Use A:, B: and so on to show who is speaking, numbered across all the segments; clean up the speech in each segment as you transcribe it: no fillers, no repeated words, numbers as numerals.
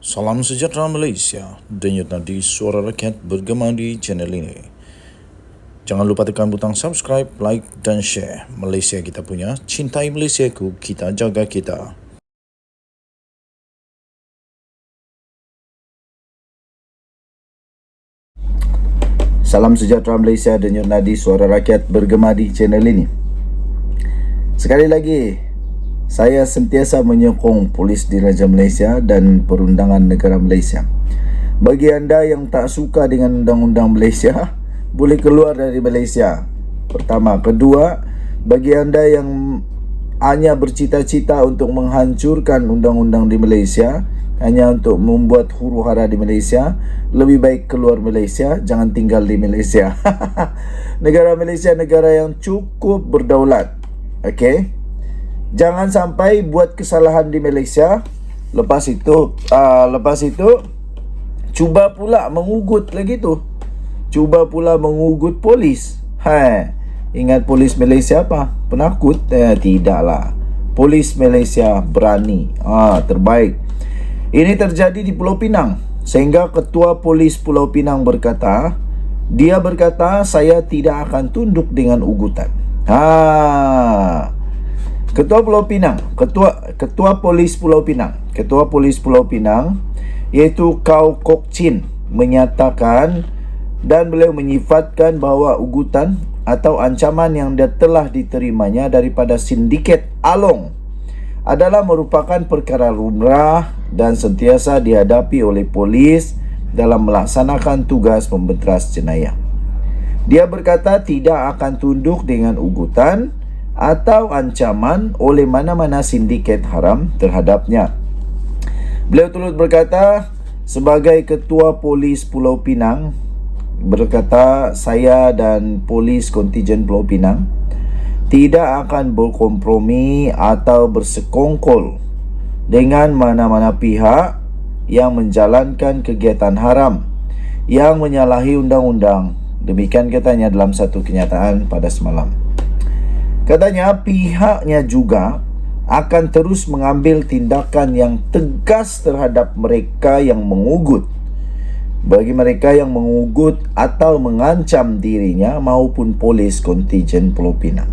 A: Salam sejahtera Malaysia, denyut nadi suara rakyat bergema di channel ini. Jangan lupa tekan butang subscribe, like dan share. Malaysia kita punya, cintai Malaysiaku, kita jaga kita.
B: Salam sejahtera Malaysia, denyut nadi suara rakyat bergema di channel ini. Sekali lagi, saya sentiasa menyokong Polis Diraja Malaysia dan Perundangan Negara Malaysia. Bagi anda yang tak suka dengan undang-undang Malaysia, boleh keluar dari Malaysia. Pertama. Kedua, bagi anda yang hanya bercita-cita untuk menghancurkan undang-undang di Malaysia, hanya untuk membuat huru-hara di Malaysia, lebih baik keluar Malaysia, jangan tinggal di Malaysia. Negara Malaysia negara yang cukup berdaulat. Okey? Jangan sampai buat kesalahan di Malaysia, lepas itu cuba pula mengugut lagi tu. Cuba pula mengugut polis. Ingat polis Malaysia apa? Penakut? Tidaklah. Polis Malaysia berani. Terbaik. Ini terjadi di Pulau Pinang, sehingga Ketua Polis Pulau Pinang berkata, saya tidak akan tunduk dengan ugutan. Ketua Polis Pulau Pinang iaitu Kau Kok Chin menyatakan dan beliau menyifatkan bahawa ugutan atau ancaman yang telah diterimanya daripada sindiket Along adalah merupakan perkara lumrah dan sentiasa dihadapi oleh polis dalam melaksanakan tugas pembenteras jenayah. Dia berkata tidak akan tunduk dengan ugutan atau ancaman oleh mana-mana sindiket haram terhadapnya. Beliau turut berkata, sebagai Ketua Polis Pulau Pinang, berkata saya dan polis kontijen Pulau Pinang tidak akan berkompromi atau bersekongkol dengan mana-mana pihak yang menjalankan kegiatan haram yang menyalahi undang-undang. Demikian katanya dalam satu kenyataan pada semalam. Katanya pihaknya juga akan terus mengambil tindakan yang tegas terhadap mereka yang mengugut. Bagi mereka yang mengugut atau mengancam dirinya maupun polis kontijen Pulau Pinang.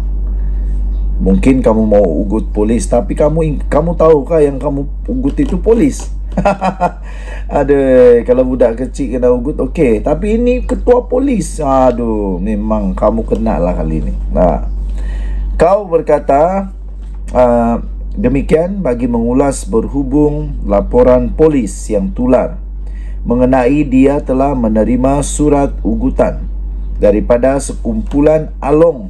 B: Mungkin kamu mau ugut polis, tapi kamu tahukah yang kamu ugut itu polis? Aduh, kalau budak kecil kena ugut, okey. Tapi ini ketua polis. Aduh, memang kamu kena lah kali ini. Kau berkata demikian bagi mengulas berhubung laporan polis yang tular mengenai dia telah menerima surat ugutan daripada sekumpulan Along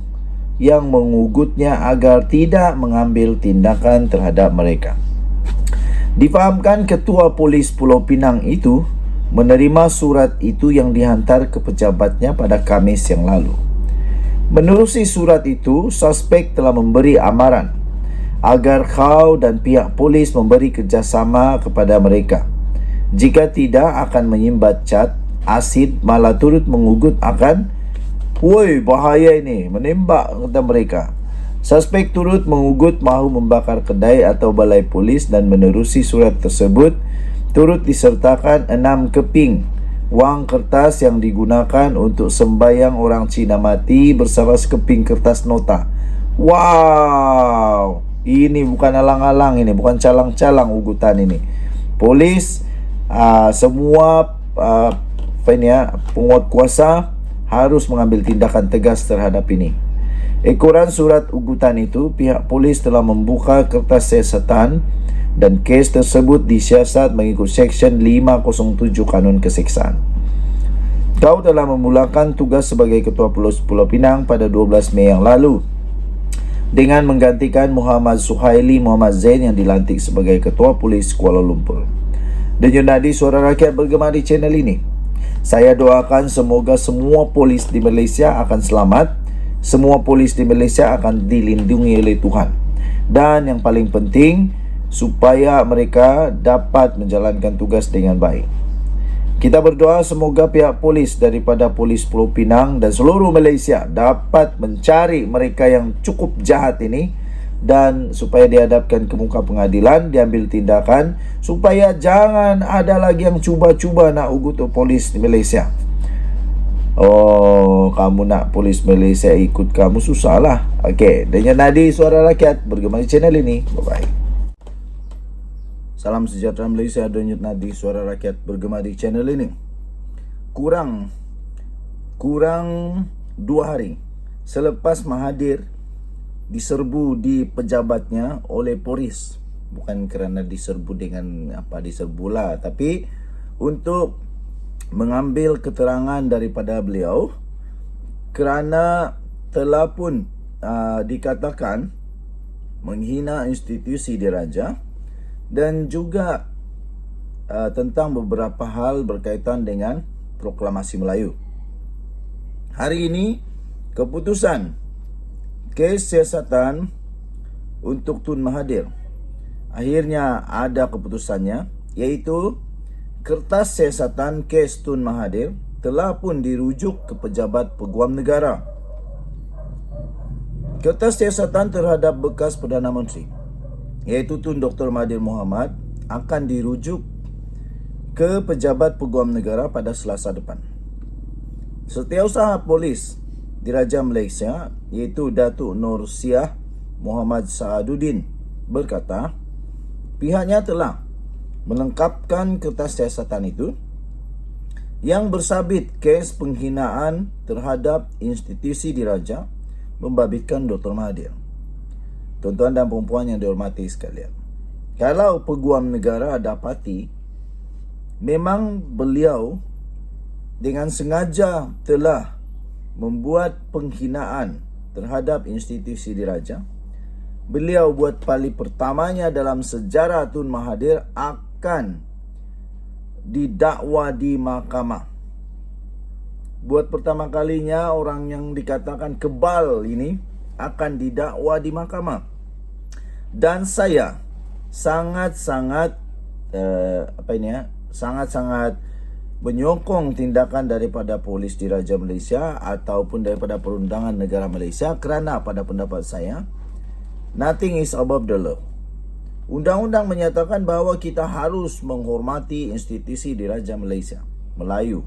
B: yang mengugutnya agar tidak mengambil tindakan terhadap mereka. Difahamkan Ketua Polis Pulau Pinang itu menerima surat itu yang dihantar ke pejabatnya pada Khamis yang lalu. Menerusi surat itu, suspek telah memberi amaran agar kau dan pihak polis memberi kerjasama kepada mereka. Jika tidak, akan menyimbat cat, asid, malah turut mengugut akan bahaya ini, menembak, kata mereka. Suspek turut mengugut mahu membakar kedai atau balai polis dan menerusi surat tersebut turut disertakan 6 keping wang kertas yang digunakan untuk sembahyang orang Cina mati bersama sekeping kertas nota. Wow, ini bukan alang-alang, ini bukan calang-calang ugutan ini. Polis semua penguat kuasa harus mengambil tindakan tegas terhadap ini. Ekoran surat ugutan itu, pihak polis telah membuka kertas siasatan dan kes tersebut disiasat mengikut Seksyen 507 Kanun Keseksaan. Kau telah memulakan tugas sebagai Ketua Polis Pulau Pinang pada 12 Mei yang lalu dengan menggantikan Muhammad Suhaili Muhammad Zain yang dilantik sebagai Ketua Polis Kuala Lumpur. Denyut nadi suara rakyat bergema di channel ini. Saya doakan semoga semua polis di Malaysia akan selamat, semua polis di Malaysia akan dilindungi oleh Tuhan. Dan yang paling penting, supaya mereka dapat menjalankan tugas dengan baik. Kita berdoa semoga pihak polis daripada Polis Pulau Pinang dan seluruh Malaysia dapat mencari mereka yang cukup jahat ini dan supaya dihadapkan ke muka pengadilan, diambil tindakan supaya jangan ada lagi yang cuba-cuba nak ugut polis di Malaysia. Oh, kamu nak polis Malaysia ikut kamu, susah lah. Okey, Denyut Nadi Suara Rakyat bergema di channel ini. Bye-bye. Salam sejahtera Malaysia, Denyut Nadi Suara Rakyat bergema di channel ini. Kurang 2 hari selepas Mahathir diserbu di pejabatnya oleh polis. Bukan kerana diserbu dengan diserbu lah, tapi untuk mengambil keterangan daripada beliau kerana telah pun dikatakan menghina institusi diraja dan juga tentang beberapa hal berkaitan dengan proklamasi Melayu. Hari ini keputusan kes siasatan untuk Tun Mahathir akhirnya ada keputusannya, iaitu kertas siasatan kes Tun Mahathir telah pun dirujuk ke Pejabat Peguam Negara. Kertas siasatan terhadap bekas Perdana Menteri, iaitu Tun Dr. Mahathir Mohamad, akan dirujuk ke Pejabat Peguam Negara pada Selasa depan. Setiausaha Polis Diraja Malaysia, iaitu Datuk Nur Syah Muhammad Saaduddin, berkata pihaknya telah melengkapkan kertas siasatan itu yang bersabit kes penghinaan terhadap institusi diraja membabitkan Dr. Mahathir. Tuan-tuan dan puan-puan yang dihormati sekalian, kalau Peguam Negara dapati memang beliau dengan sengaja telah membuat penghinaan terhadap institusi diraja, beliau buat kali pertamanya dalam sejarah Tun Mahathir akan didakwa di mahkamah. Buat pertama kalinya orang yang dikatakan kebal ini akan didakwa di mahkamah. Dan saya sangat-sangat sangat-sangat menyokong tindakan daripada polis diraja Malaysia ataupun daripada perundangan negara Malaysia, kerana pada pendapat saya nothing is above the law. Undang-undang menyatakan bahawa kita harus menghormati institusi diraja Malaysia, Melayu.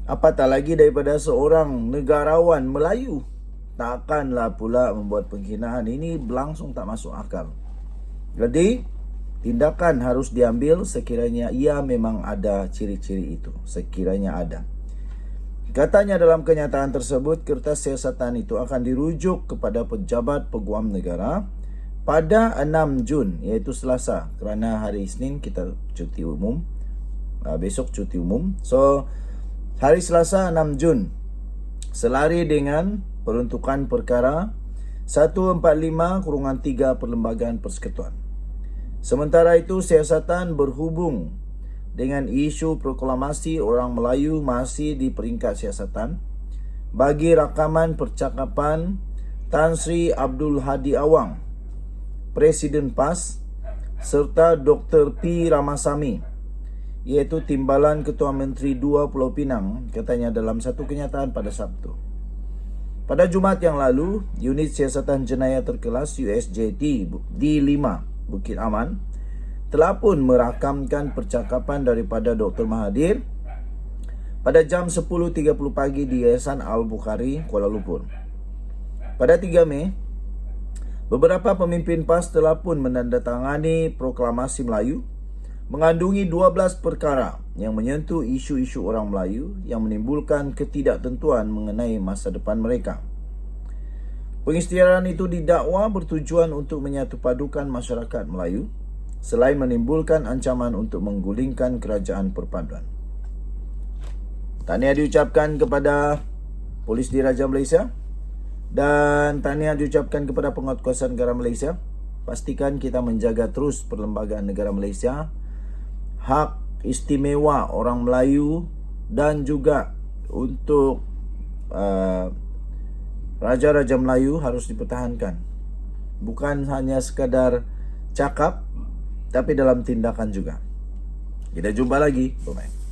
B: Apatah lagi daripada seorang negarawan Melayu. Takkanlah pula membuat penghinaan. Ini berlangsung tak masuk akal. Jadi, tindakan harus diambil sekiranya ia memang ada ciri-ciri itu. Sekiranya ada. Katanya dalam kenyataan tersebut, kertas siasatan itu akan dirujuk kepada Pejabat Peguam Negara pada 6 Jun, iaitu Selasa. Kerana hari Isnin kita cuti umum. Besok cuti umum. So, hari Selasa 6 Jun, selari dengan peruntukan perkara 145/3 Perlembagaan Persekutuan. Sementara itu, siasatan berhubung dengan isu proklamasi orang Melayu masih di peringkat siasatan bagi rakaman percakapan Tan Sri Abdul Hadi Awang, Presiden PAS, serta Dr. P. Ramasamy, iaitu Timbalan Ketua Menteri 2 Pulau Pinang, katanya dalam satu kenyataan pada Sabtu. Pada Jumaat yang lalu, Unit Siasatan Jenayah Terkelas USJT D5 Bukit Aman telah pun merakamkan percakapan daripada Dr. Mahathir pada jam 10.30 pagi di Yayasan Al-Bukhari, Kuala Lumpur. Pada 3 Mei, beberapa pemimpin PAS telah pun menandatangani proklamasi Melayu mengandungi 12 perkara yang menyentuh isu-isu orang Melayu yang menimbulkan ketidaktentuan mengenai masa depan mereka. Pengisytiharan itu didakwa bertujuan untuk menyatupadukan masyarakat Melayu selain menimbulkan ancaman untuk menggulingkan kerajaan perpaduan. Tahniah diucapkan kepada Polis Diraja Malaysia dan tahniah diucapkan kepada Penguatkuasa Negara Malaysia. Pastikan kita menjaga terus Perlembagaan Negara Malaysia, hak istimewa orang Melayu dan juga untuk Raja-Raja Melayu harus dipertahankan. Bukan hanya sekadar cakap, tapi dalam tindakan juga. Kita jumpa lagi. Bye-bye.